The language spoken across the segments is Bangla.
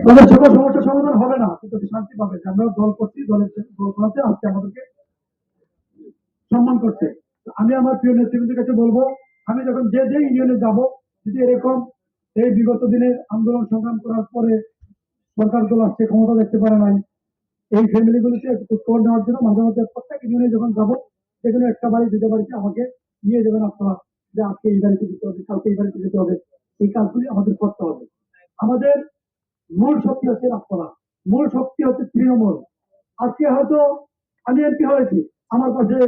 তাদের সকল সমস্যার সমাধান হবে না, কিন্তু শান্তি পাবে যে আমরা দল করছি, দলের দল করাতে আজকে আমাদেরকে সম্মান করছে। আমি আমার প্রিয় নেতৃবৃন্দের কাছে বলবো, আমি যখন যে যে ইউনিয়নে যাব, যদি এরকম এই বিগত দিনের আন্দোলন সংগ্রাম করার পরে সরকার দল আসছে, ক্ষমতা দেখতে পারে নাই, এই ফ্যামিলিগুলিতে একটু খোঁজ নেওয়ার জন্য মাঝে মাঝে প্রত্যেক ইউনিয়নে যখন যাবো, সেখানে একটা বাড়ি দুটো বাড়িতে আমাকে নিয়ে যাবেন আপনারা, যে আজকে এই বাড়িতে যেতে হবে, কালকে এই বাড়িতে যেতে হবে। এই কাজগুলি আমাদের করতে হবে। আমাদের মূল শক্তি হচ্ছে রাস্তারা, মূল শক্তি হচ্ছে তৃণমূল। আজকে হয়তো আমি এমপি হয়েছি, আমার পাশে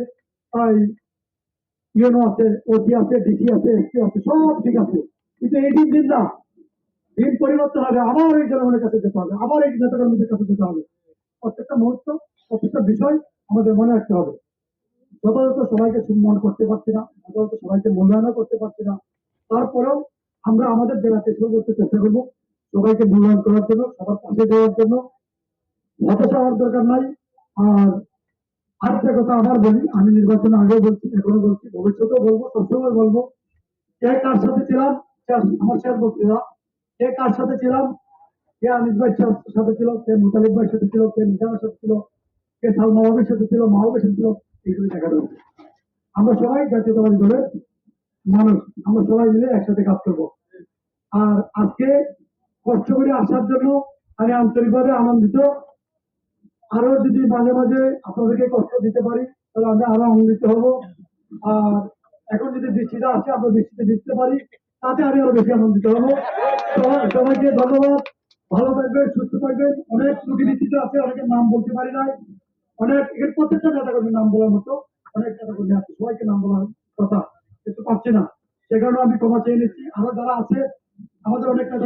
ইউনো আছে, ওসি আছে, ডিসি আছে, এসপি আছে, সব ঠিক আছে, কিন্তু এই দিন না, দিন পরিবর্তন হবে, আবার এই জনগণের কাছে যেতে হবে, আবার এই নেতাকর্মীদের কাছে যেতে হবে। প্রত্যেকটা মুহূর্ত, প্রত্যেকটা বিষয় আমাদের মনে রাখতে হবে। যথাযথ সবাইকে সম্মান করতে পারছি না, যথাযথ সবাইকে মূল্যায়ন করতে পারছি না, তারপরেও আমরা আমাদের জায়গাতে শুরু করতে চেষ্টা করবো সবাইকে মূল্যায়ন করার জন্য, সবার পাশে দেওয়ার জন্য। হতাশা হওয়ার দরকার নাই। আর আরেকটা কথা আবার বলি, আমি নির্বাচনে আগেও বলছি, এখনো বলছি, ভবিষ্যতেও বলবো, সবসময় বলবো, কে কার সাথে ছিলাম, আমার শেষ বক্তৃতা, কে কার সাথে ছিলাম, কে আনিস ভাইয়ের সাথে ছিল, কে মুতালিব ভাইয়ের সাথে ছিল, কে নিশানের সাথে ছিল, কে সালমা বাবের সাথে ছিল, মাহবুবের সাথে ছিল, এইগুলি দেখা যাবে। আমরা সবাই জাতীয়তাবাদী দলের মানুষ, আমরা সবাই মিলে একসাথে কাজ করবো। আর আজকে কষ্ট করে আসার জন্য আমি আন্তরিকভাবে আনন্দিত। আরো যদি মাঝে মাঝে আপনাদেরকে কষ্ট দিতে পারি, তাহলে আমরা আরো আনন্দিত হব। আর এখন যদি বৃষ্টিটা আসে, আমরা বৃষ্টিতে ভিজতে পারি, তাতে আমি আরো বেশি আনন্দিত হব। সবাইকে ধন্যবাদ। ভালো থাকবেন, সুস্থ থাকবেন। অনেক ত্রুটি বিচ্ছিন্ন আছে, অনেকের নাম বলতে পারি নাই, অনেক এর প্রত্যেকটা নেতাকর্মীর নাম বলার মতো অনেক নেতাকর্মী আছে, সবাইকে নাম বলার কথা কিন্তু পাচ্ছি না, সে কারণে আমি ক্ষমা চেয়ে নিচ্ছি। আরো যারা আছে, আমাদের অনেক নেতা